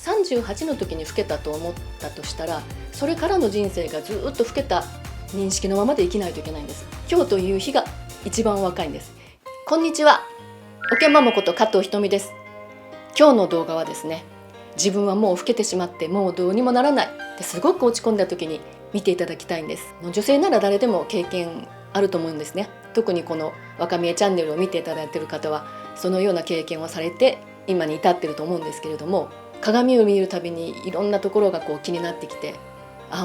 38の時に老けたと思ったとしたら、それからの人生がずっと老けた認識のままで生きないといけないんです。今日という日が一番若いんです。こんにちは、おけまもこと加藤ひとみです。今日の動画はですね、自分はもう老けてしまってもうどうにもならないってすごく落ち込んだ時に見ていただきたいんです。女性なら誰でも経験あると思うんですね。特にこの若見えチャンネルを見ていただいている方はそのような経験をされて今に至っていると思うんですけれども、鏡を見るたびにいろんなところが気になってきて、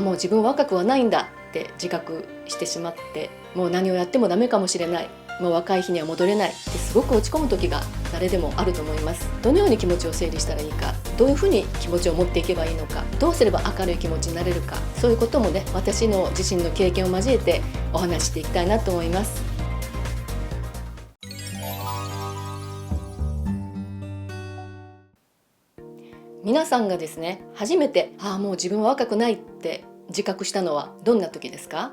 もう自分は若くはないんだって自覚してしまって、もう何をやってもダメかもしれない、もう若い日には戻れないってすごく落ち込む時が誰でもあると思います。どのように気持ちを整理したらいいか、どういうふうに気持ちを持っていけばいいのか、どうすれば明るい気持ちになれるか、そういうこともね、私の自身の経験を交えてお話していきたいなと思います。皆さんがですね、初めてもう自分は若くないって自覚したのはどんな時ですか？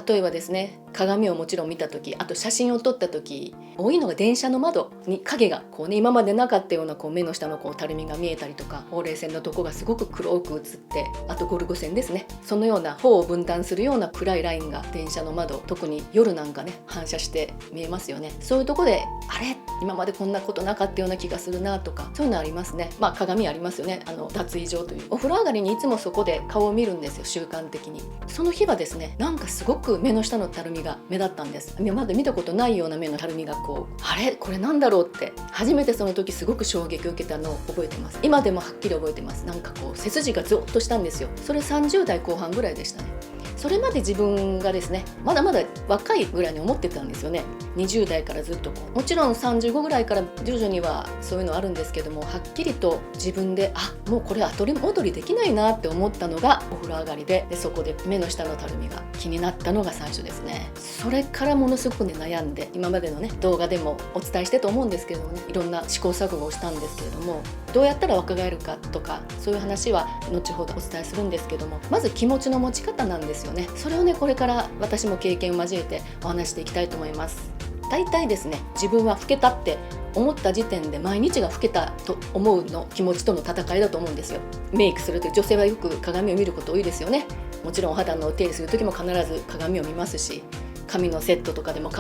例えばですね、鏡をもちろん見た時、あと写真を撮った時、多いのが電車の窓に影が今までなかったような目の下のたるみが見えたりとか、ほうれい線のとこがすごく黒く映って、あとゴルゴ線ですね、そのような頬を分断するような暗いラインが電車の窓、特に夜なんかね反射して見えますよね。そういうとこであれ今までこんなことなかったような気がするなとか、そういうのありますね。鏡ありますよね。脱衣所というお風呂上がりにいつもそこで顔を見るんですよ、習慣的に。その日はですね、なんかすごく目の下のたるみが目立ったんです。今まで見たことないような目のたるみがあれこれなんだろうって初めてその時すごく衝撃を受けたのを覚えてます。今でもはっきり覚えてます。なんか背筋がゾッとしたんですよ。それ30代後半ぐらいでしたね。それまで自分がですね、まだまだ若いぐらいに思ってたんですよね。20代からずっともちろん35ぐらいから徐々にはそういうのあるんですけども、はっきりと自分でもうこれ後戻りできないなって思ったのがお風呂上がりで、そこで目の下のたるみが気になったのが最初ですね。それからものすごく悩んで、今までのね動画でもお伝えしてと思うんですけどもね、いろんな試行錯誤をしたんですけれども、どうやったら若返るかとかそういう話は後ほどお伝えするんですけども、まず気持ちの持ち方なんですよね。それをね、これから私も経験を交えてお話していきたいと思います。大体ですね、自分は老けたって思った時点で毎日が老けたと思うの気持ちとの戦いだと思うんですよ。メイクするという女性はよく鏡を見ること多いですよね。もちろんお肌のお手入れする時も必ず鏡を見ますし、髪のセットとかでも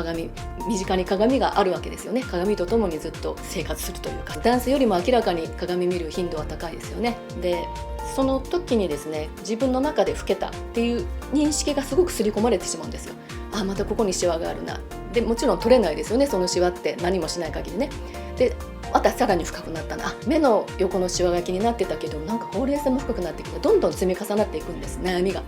身近に鏡があるわけですよね。鏡とともにずっと生活するというか、男性よりも明らかに鏡見る頻度は高いですよね。でその時にですね、自分の中で老けたっていう認識がすごく刷り込まれてしまうんですよ。またここにシワがあるな。でもちろん取れないですよね、そのシワって何もしない限りね。でまたさらに深くなったな、目の横のシワが気になってたけど、なんかほうれい線も深くなってきて、どんどん積み重なっていくんです。悩みが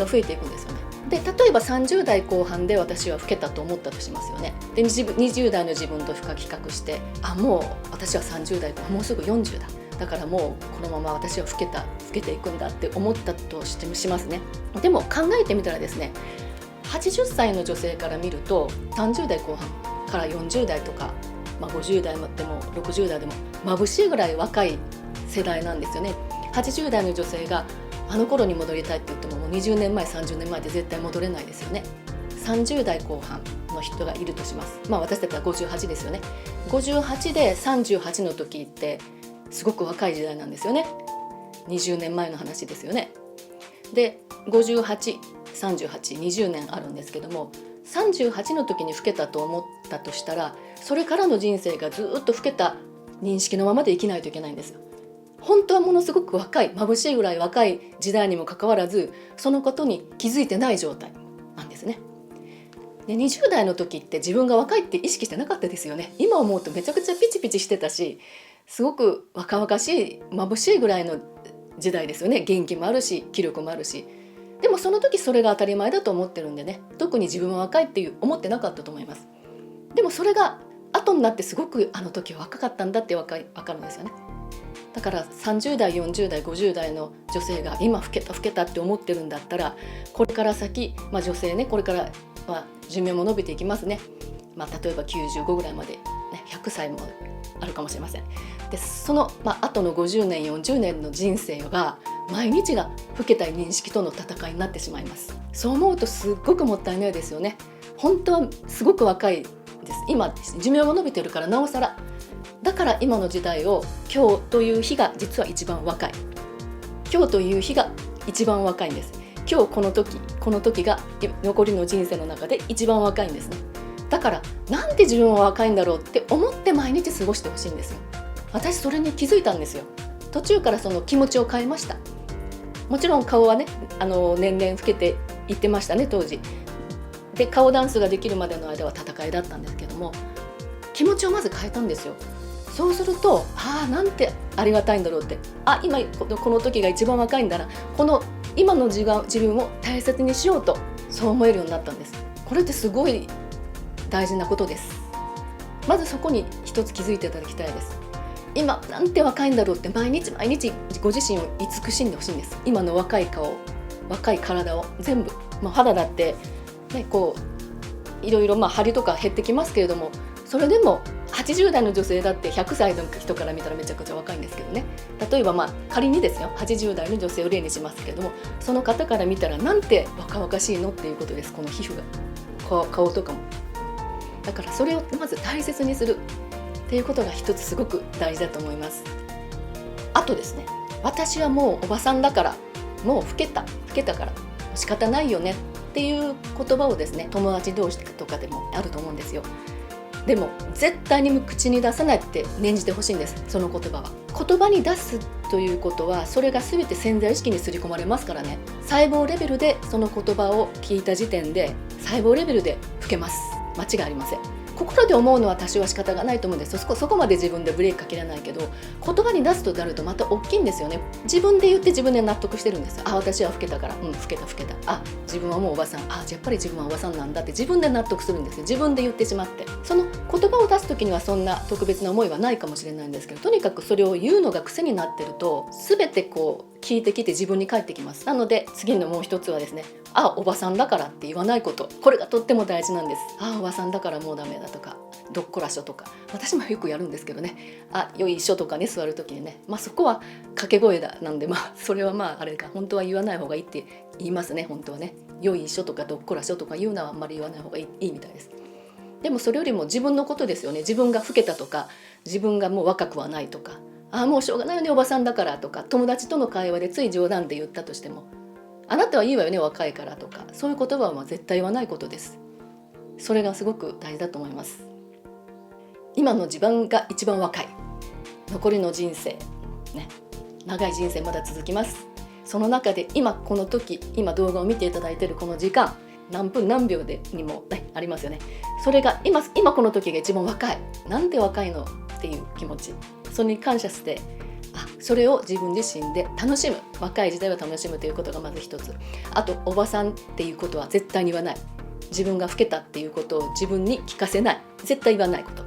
増えていくんですよね。で例えば30代後半で私は老けたと思ったとしますよね。で20代の自分と比較して、もう私は30代後半、もうすぐ40だ、だからもうこのまま私は老けていくんだって思ったとしますね。でも考えてみたらですね、80歳の女性から見ると30代後半から40代とか、50代でも60代でも眩しいぐらい若い世代なんですよね。80代の女性があの頃に戻りたいって言っても、もう20年前30年前で絶対戻れないですよね。30代後半の人がいるとします。私たちは58ですよね。58で38の時ってすごく若い時代なんですよね。20年前の話ですよね。で58、38、20年あるんですけども、38の時に老けたと思ったとしたら、それからの人生がずっと老けた認識のままで生きないといけないんですよ。本当はものすごく若い、眩しいぐらい若い時代にもかかわらず、そのことに気づいてない状態なんですね。で20代の時って自分が若いって意識してなかったですよね。今思うとめちゃくちゃピチピチしてたし、すごく若々しい、眩しいぐらいの時代ですよね。元気もあるし気力もあるし。でもその時それが当たり前だと思ってるんでね、特に自分は若いって思ってなかったと思います。でもそれが後になってすごくあの時は若かったんだって分かるんですよね。だから30代40代50代の女性が今老けたって思ってるんだったら、これから先、女性ね、これから寿命も伸びていきますね。例えば95ぐらいまで、ね、100歳もあるかもしれません。でその、後の50年40年の人生が毎日が老けたい認識との戦いになってしまいます。そう思うとすっごくもったいないですよね。本当はすごく若いです。今寿命も伸びてるからなおさらだから今の時代を今日という日が実は一番若い。今日という日が一番若いんです。今日この時が残りの人生の中で一番若いんですね。だからなんで自分は若いんだろうって思って毎日過ごしてほしいんですよ。私それに気づいたんですよ。途中からその気持ちを変えました。もちろん顔はね年々老けていってましたね当時で。顔ダンスができるまでの間は戦いだったんですけども、気持ちをまず変えたんですよ。そうするとなんてありがたいんだろうって、今この時が一番若いんだな、この今の自分を大切にしようとそう思えるようになったんです。これってすごい大事なことです。まずそこに一つ気づいていただきたいです。今なんて若いんだろうって毎日ご自身を慈しんでほしいんです。今の若い顔、若い体を全部、肌だって、ね、こういろいろ張りとか減ってきますけれども、それでも80代の女性だって100歳の人から見たらめちゃくちゃ若いんですけどね。例えば仮にですよ、80代の女性を例にしますけれども、その方から見たらなんて若々しいのっていうことです。この皮膚が、顔とかも。だからそれをまず大切にするっていうことが一つすごく大事だと思います。あとですね、私はもうおばさんだから、もう老けたから仕方ないよねっていう言葉をですね、友達同士とかでもあると思うんですよ。でも絶対に口に出さないって念じてほしいんです。その言葉は言葉に出すということは、それが全て潜在意識に刷り込まれますからね。細胞レベルでその言葉を聞いた時点で細胞レベルで老けます。間違いありません。心で思うのは多少は仕方がないと思うんです。そこまで自分でブレーキかけられないけど、言葉に出すとなるとまた大きいんですよね。自分で言って自分で納得してるんです。私は老けたから、老けた。自分はもうおばさん、じゃあやっぱり自分はおばさんなんだって自分で納得するんですよ。自分で言ってしまって、その言葉を出す時にはそんな特別な思いはないかもしれないんですけど、とにかくそれを言うのが癖になってると全て聞いてきて自分に返ってきます。なので次のもう一つはですね、おばさんだからって言わないこと、これがとっても大事なんです。おばさんだからもうダメだとか、どっこらしょとか、私もよくやるんですけどね、よいしょとかね、座る時にね、そこは掛け声なんで、それはあれか、本当は言わない方がいいって言いますね。本当はね、よいしょとかどっこらしょとか言うのはあんまり言わない方がいいみたいです。でもそれよりも自分のことですよね。自分が老けたとか、自分がもう若くはないとか、もうしょうがないよねおばさんだからとか、友達との会話でつい冗談で言ったとしても、あなたはいいわよね若いからとか、そういう言葉は絶対言わないことです。それがすごく大事だと思います。今の自分が一番若い、残りの人生ね、長い人生まだ続きます。その中で今この時、今動画を見ていただいているこの時間、何分何秒でにも、ありますよね。それが今この時が一番若い、なんて若いのっていう気持ち、それに感謝して、それを自分自身で楽しむ、若い時代を楽しむということがまず一つ。あとおばさんっていうことは絶対に言わない。自分が老けたっていうことを自分に聞かせない、絶対言わないこと、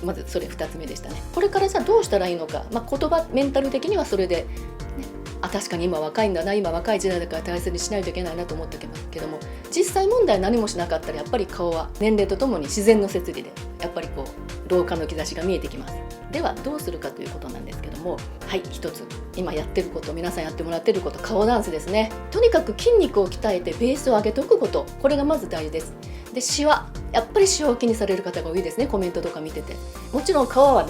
まずそれ2つ目でしたね。これからじゃあどうしたらいいのか、言葉メンタル的にはそれで、確かに今若いんだな、今若い時代だから大切にしないといけないなと思ったけども、実際問題何もしなかったらやっぱり顔は年齢とともに自然の摂理でやっぱり老化の兆しが見えてきます。ではどうするかということなんですけども、一つ今やってること、皆さんやってもらってること、顔ダンスですね。とにかく筋肉を鍛えてベースを上げておくこと、これがまず大事です。でシワ、やっぱりシワを気にされる方が多いですね。コメントとか見てて、もちろん顔は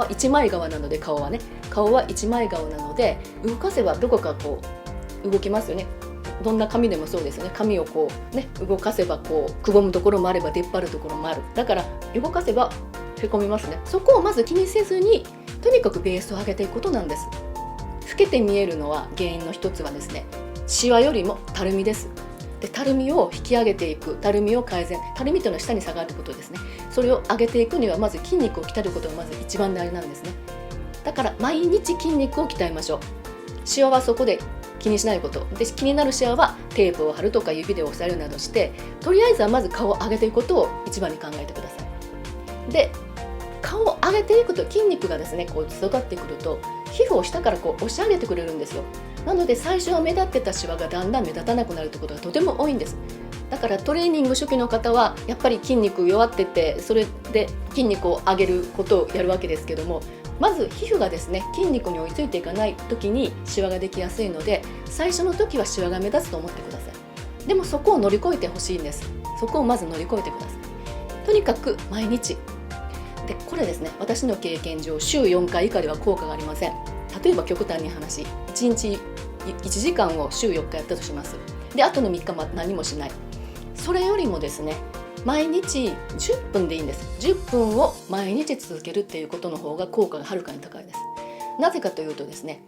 一枚顔なので、顔は一枚顔なので、動かせばどこか動きますよね。どんな髪でもそうですよね。髪を動かせばくぼむところもあれば出っ張るところもある。だから動かせばへこみますね。そこをまず気にせずに、とにかくベースを上げていくことなんです。老けて見えるのは原因の一つはですね、シワよりもたるみです。でたるみを引き上げていく、たるみを改善、たるみというのは下に下がることですね。それを上げていくにはまず筋肉を鍛えることがまず一番大事なんですね。だから毎日筋肉を鍛えましょう。シワはそこで気にしないことで、気になるシワはテープを貼るとか指で押さえるなどして、とりあえずはまず顔を上げていくことを一番に考えてください。で顔を上げていくと筋肉がですね育ってくると、皮膚を下から押し上げてくれるんですよ。なので最初は目立ってたシワがだんだん目立たなくなるということがとても多いんです。だからトレーニング初期の方はやっぱり筋肉弱ってて、それで筋肉を上げることをやるわけですけども、まず皮膚がですね筋肉に追いついていかない時にシワができやすいので、最初の時はシワが目立つと思ってください。でもそこを乗り越えてほしいんです。そこをまず乗り越えてください。とにかく毎日ででこれですね、私の経験上週4回以下では効果がありません。例えば極端に話、1日1時間を週4日やったとします。であとの3日は何もしない。それよりもですね、毎日10分でいいんです。10分を毎日続けるっていうことの方が効果がはるかに高いです。なぜかというとですね、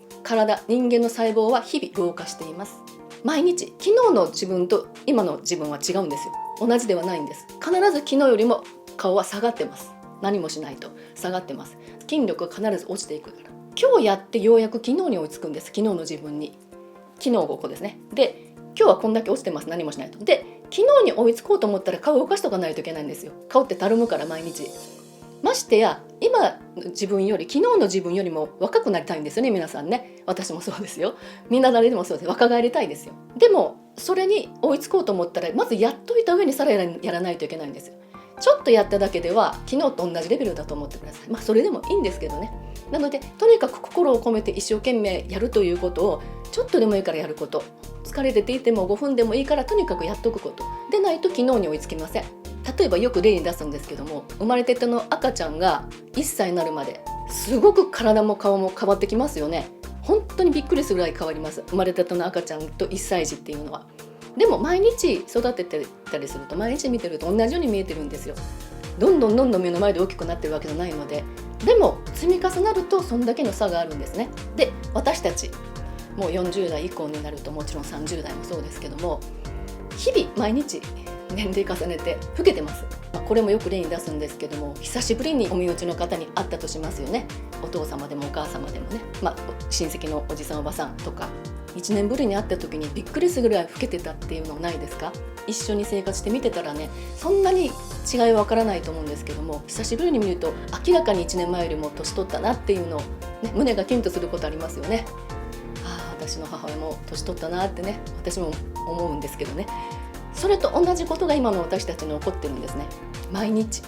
人間の細胞は日々老化しています。毎日、昨日の自分と今の自分は違うんですよ。同じではないんです。必ず昨日よりも顔は下がってます。何もしないと下がってます。筋力が必ず落ちていくから。今日やってようやく昨日に追いつくんです。昨日の自分に。昨日ここですね。で、今日はこんだけ落ちてます。何もしないと。で、昨日に追いつこうと思ったら顔を動かしとかないといけないんですよ。顔ってたるむから毎日。ましてや今の自分より昨日の自分よりも若くなりたいんですよね、皆さんね。私もそうですよ。みんな誰でもそうです。若返りたいですよ。でもそれに追いつこうと思ったらまずやっといた上にさらにやらないといけないんですよ。ちょっとやっただけでは昨日と同じレベルだと思ってください。それでもいいんですけどね。なのでとにかく心を込めて一生懸命やるということをちょっとでもいいからやること、疲れていても5分でもいいからとにかくやっとくことでないと昨日に追いつきません。例えばよく例に出すんですけども、生まれての赤ちゃんが1歳になるまですごく体も顔も変わってきますよね。本当にびっくりするぐらい変わります。生まれたての赤ちゃんと1歳児っていうのは。でも毎日育ててたりすると、毎日見てると同じように見えてるんですよ。どんどん目の前で大きくなってるわけじゃないので。でも積み重なるとそんだけの差があるんですね。で、私たちもう40代以降になると、もちろん30代もそうですけども、日々毎日年齢重ねて老けてます。これもよく例に出すんですけども、久しぶりにお身内の方に会ったとしますよね。お父様でもお母様でもね、親戚のおじさんおばさんとか、1年ぶりに会った時にびっくりするぐらい老けてたっていうのないですか？一緒に生活して見てたらね、そんなに違いはわからないと思うんですけども、久しぶりに見ると明らかに1年前よりも年取ったなっていうのを、胸がキュンとすることありますよね。私の母親も年取ったなってね、私も思うんですけどね。それと同じことが今の私たちに起こってるんですね。毎日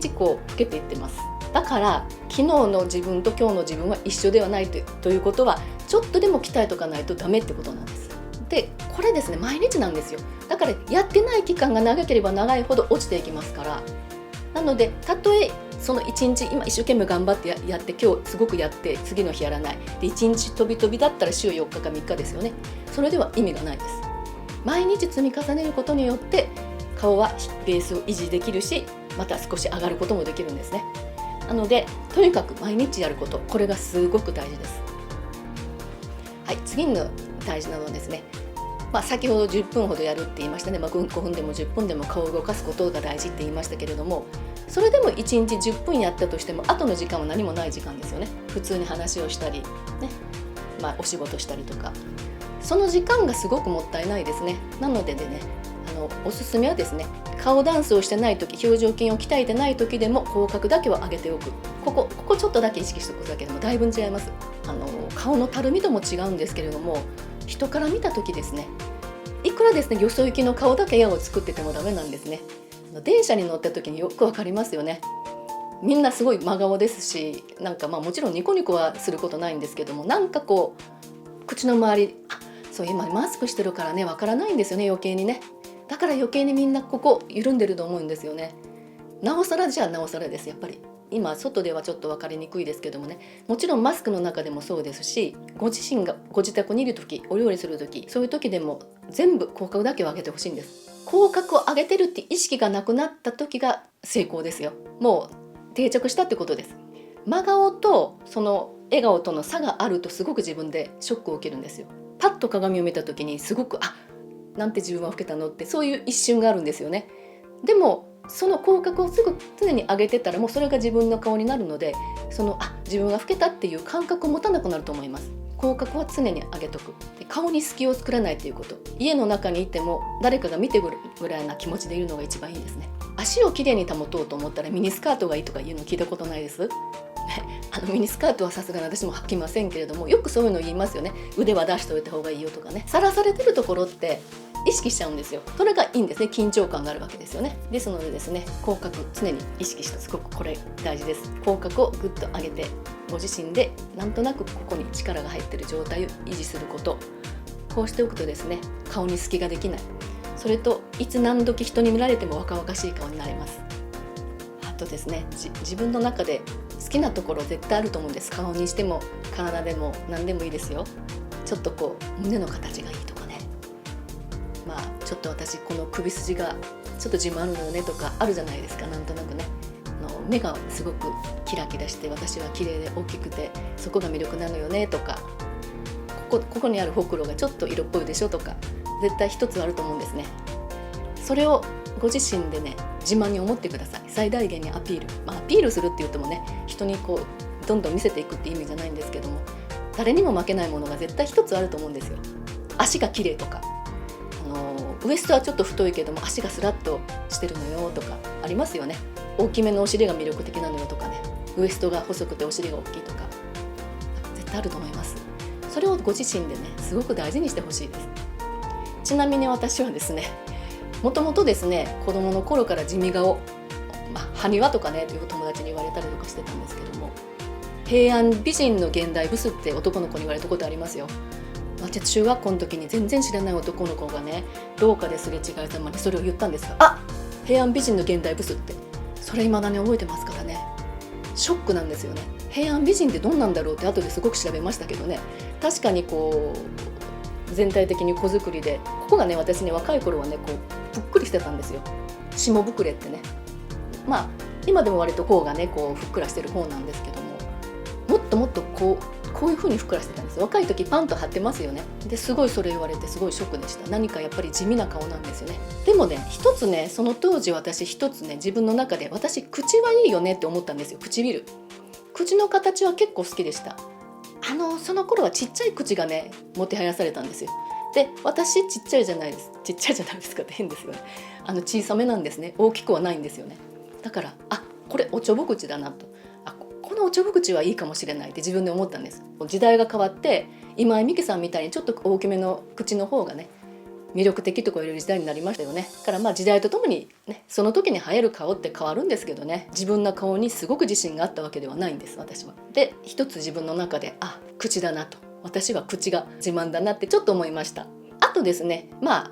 こう老けていってます。だから昨日の自分と今日の自分は一緒ではないということは、ちょっとでも鍛えとかないとダメってことなんです。で、これですね、毎日なんですよ。だからやってない期間が長ければ長いほど落ちていきますから。なので、たとえその1日今一生懸命頑張ってやって今日すごくやって次の日やらないで、1日飛び飛びだったら週4日か3日ですよね。それでは意味がないです。毎日積み重ねることによって顔はベースを維持できるし、また少し上がることもできるんですね。なのでとにかく毎日やること、これがすごく大事です。はい、次の大事なのはですね、先ほど10分ほどやるって言いましたね。5分でも10分でも顔を動かすことが大事って言いましたけれども、それでも1日10分やったとしても後の時間は何もない時間ですよね。普通に話をしたり、お仕事したりとか、その時間がすごくもったいないですね。なのでね、おすすめはですね、顔ダンスをしてない時、表情筋を鍛えてない時でも口角だけは上げておく。ここちょっとだけ意識しておくだけでもだいぶ違います。顔のたるみとも違うんですけれども、人から見た時ですね、いくらですねよそ行きの顔だけ矢を作っててもダメなんですね。電車に乗った時によくわかりますよね。みんなすごい真顔ですし、もちろんニコニコはすることないんですけども、口の周り、そう今マスクしてるからね、わからないんですよね、余計にね。だから余計にみんなここ緩んでると思うんですよね。なおさらです。やっぱり今外ではちょっと分かりにくいですけどもね、もちろんマスクの中でもそうですし、ご自身がご自宅にいる時、お料理する時、そういう時でも全部口角だけを上げてほしいんです。口角を上げてるって意識がなくなった時が成功ですよ。もう定着したってことです。真顔とその笑顔との差があるとすごく自分でショックを受けるんですよ。パッと鏡を見た時にすごくなんて自分は老けたのって、そういう一瞬があるんですよね。でもその口角を常に上げてたら、もうそれが自分の顔になるので、自分が老けたっていう感覚を持たなくなると思います。口角は常に上げとく。で、顔に隙を作らないということ。家の中にいても誰かが見てくるぐらいな気持ちでいるのが一番いいですね。足をきれいに保とうと思ったらミニスカートがいいとかいうの聞いたことないです？ミニスカートはさすがに私も履きませんけれども、よくそういうの言いますよね。腕は出しておいた方がいいよとかね。さらされてるところって意識しちゃうんですよ。それがいいんですね。緊張感があるわけですよね。ですのでですね、口角常に意識した、すごくこれ大事です。口角をぐっと上げて、ご自身でなんとなくここに力が入っている状態を維持すること。こうしておくとですね、顔に隙ができない。それといつ何時人に見られても若々しい顔になれます。とですね、自分の中で好きなところ絶対あると思うんです。顔にしても体でも何でもいいですよ。ちょっとこう胸の形がいいとかね、ちょっと私この首筋がちょっと自慢あるのよねとかあるじゃないですか。なんとなくね、目がすごくキラキラして私は綺麗で大きくてそこが魅力なのよねとか、ここにあるほくろがちょっと色っぽいでしょとか、絶対一つあると思うんですね。それをご自身でね自慢に思ってください。最大限にアピール、アピールするって言ってもね、人にこうどんどん見せていくって意味じゃないんですけども、誰にも負けないものが絶対一つあると思うんですよ。足が綺麗とか、ウエストはちょっと太いけども足がスラッとしてるのよとかありますよね。大きめのお尻が魅力的なのよとかね、ウエストが細くてお尻が大きいとか絶対あると思います。それをご自身でねすごく大事にしてほしいです。ちなみに私はですね、もともとですね子供の頃から地味顔、埴輪とかねという友達に言われたりとかしてたんですけども、平安美人の現代ブスって男の子に言われたことありますよ。中学校の時に全然知らない男の子がね廊下ですれ違いざまにそれを言ったんですが、平安美人の現代ブスって、それ未だに覚えてますからね。ショックなんですよね。平安美人ってどんなんだろうって後ですごく調べましたけどね、確かにこう全体的に子作りで、ここがね私ね若い頃はねこうぷっくりしてたんですよ。下膨れってね、今でも割とこうがねこうふっくらしてる方なんですけども、もっともっとこういう風にふっくらしてたんです。若い時パンと張ってますよね。ですごいそれ言われてすごいショックでした。何かやっぱり地味な顔なんですよね。でもね一つね、その当時私一つね自分の中で、私口はいいよねって思ったんですよ。唇、口の形は結構好きでした。その頃はちっちゃい口がねもてはやされたんですよ。で私ちっちゃいじゃないですかって変ですよね。小さめなんですね。大きくはないんですよね。だからこれおちょぼ口だなと、このおちょぼ口はいいかもしれないって自分で思ったんです。時代が変わって今井美樹さんみたいにちょっと大きめの口の方がね魅力的とか言われる時代になりましたよね。だから時代とともにね、その時に流行る顔って変わるんですけどね、自分の顔にすごく自信があったわけではないんです私は。で一つ自分の中で口だなと、私は口が自慢だなってちょっと思いました。あとですね、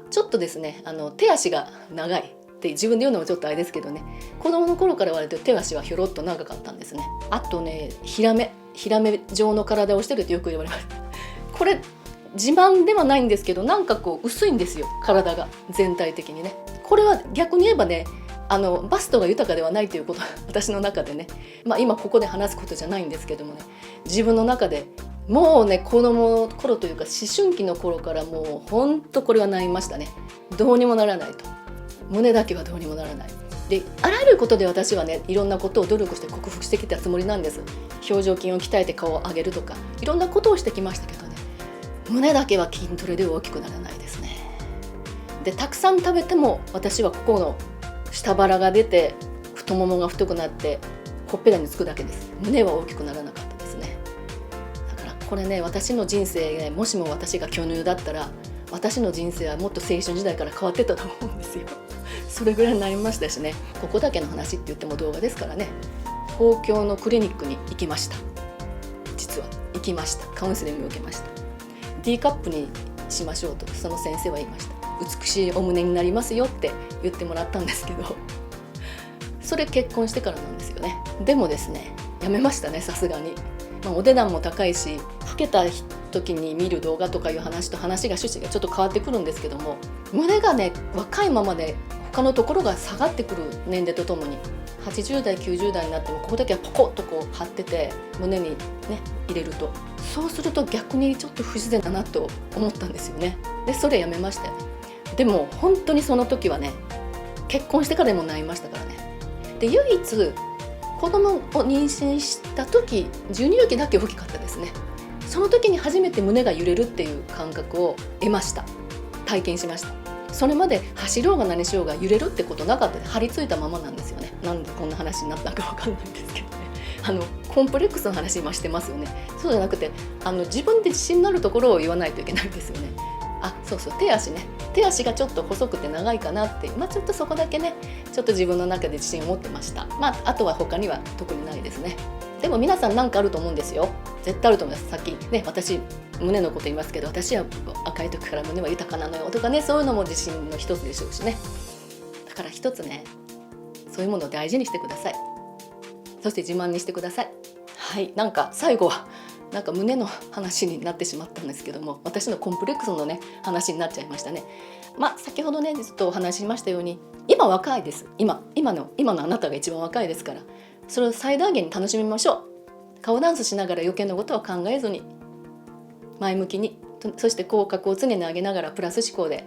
ちょっとですね手足が長いって自分で言うのもちょっとあれですけどね、子供の頃から割と手足はひょろっと長かったんですね。あとねヒラメ状の体をしてるってよく言われます。これ自慢ではないんですけど、なんかこう薄いんですよ体が全体的にね。これは逆に言えばねバストが豊かではないということ私の中でね、今ここで話すことじゃないんですけどもね、自分の中でもうね子供の頃というか思春期の頃からもうほんとこれは悩みましたね。どうにもならないと、胸だけはどうにもならないで、あらゆることで私はねいろんなことを努力して克服してきたつもりなんです。表情筋を鍛えて顔を上げるとかいろんなことをしてきましたけどね、胸だけは筋トレで大きくならないですね。でたくさん食べても私はここの下腹が出て太ももが太くなってほっぺたにつくだけです。胸は大きくならなかったですね。だからこれね、私の人生ね、もしも私が巨乳だったら私の人生はもっと青春時代から変わってたと思うんですよ。それぐらいになりましたしね。ここだけの話って言っても動画ですからね。公共のクリニックに行きました。実は行きました。カウンセリングを受けました。 D カップにしましょうとその先生は言いました。美しいお胸になりますよって言ってもらったんですけど、それ結婚してからなんですよね。でもですねやめましたね、さすがに。お値段も高いし、老けた時に見る動画とかいう話と話が趣旨がちょっと変わってくるんですけども、胸がね若いままで他のところが下がってくる年齢とともに、80代90代になってもここだけはポコッとこう張ってて胸にね入れると、そうすると逆にちょっと不自然だなと思ったんですよね。でそれやめましたよね。でも本当にその時はね、結婚してからでも悩みましたからね。で唯一子供を妊娠した時、授乳期だけ大きかったですね。その時に初めて胸が揺れるっていう感覚を得ました。体験しました。それまで走ろうが何しようが揺れるってことなかったで、張り付いたままなんですよね。なんでこんな話になったか分かんないんですけどね。コンプレックスの話今してますよね。そうじゃなくて自分で自信のあるところを言わないといけないんですよね。そう手足ね、手足がちょっと細くて長いかなっていう、ちょっとそこだけねちょっと自分の中で自信を持ってました。あとは他には特にないですね。でも皆さん何かあると思うんですよ。絶対あると思います。さっきね私胸のこと言いますけど、私は赤い時から胸は豊かなのよとかね、そういうのも自信の一つでしょうしね。だから一つね、そういうものを大事にしてください。そして自慢にしてください。はい、なんか最後はなんか胸の話になってしまったんですけども、私のコンプレックスのね話になっちゃいましたね。先ほどねずっとお話ししましたように、今若いです。今のあなたが一番若いですから、それを最大限に楽しみましょう。顔ダンスしながら余計なことは考えずに前向きに、そして口角を常に上げながらプラス思考で、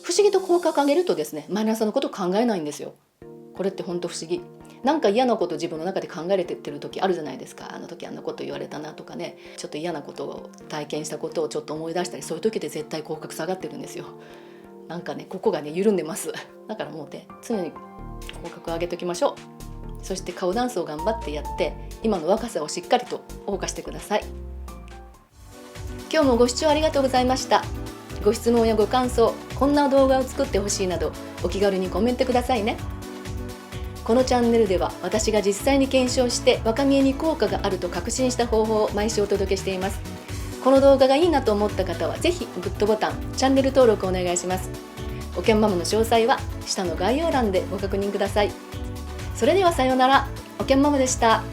不思議と口角上げるとですね、マイナスのことを考えないんですよ。これって本当不思議。なんか嫌なこと自分の中で考えてってる時あるじゃないですか。あの時あんなこと言われたなとかね、ちょっと嫌なことを体験したことをちょっと思い出したり、そういう時で絶対口角下がってるんですよ。なんかねここがね緩んでます。だからもうね常に口角を上げておきましょう。そして顔ダンスを頑張ってやって、今の若さをしっかりと謳歌してください。今日もご視聴ありがとうございました。ご質問やご感想、こんな動画を作ってほしいなどお気軽にコメントくださいね。このチャンネルでは私が実際に検証して若見えに効果があると確信した方法を毎週お届けしています。この動画がいいなと思った方はぜひグッドボタン、チャンネル登録お願いします。おけんママの詳細は下の概要欄でご確認ください。それではさようなら。おけんママでした。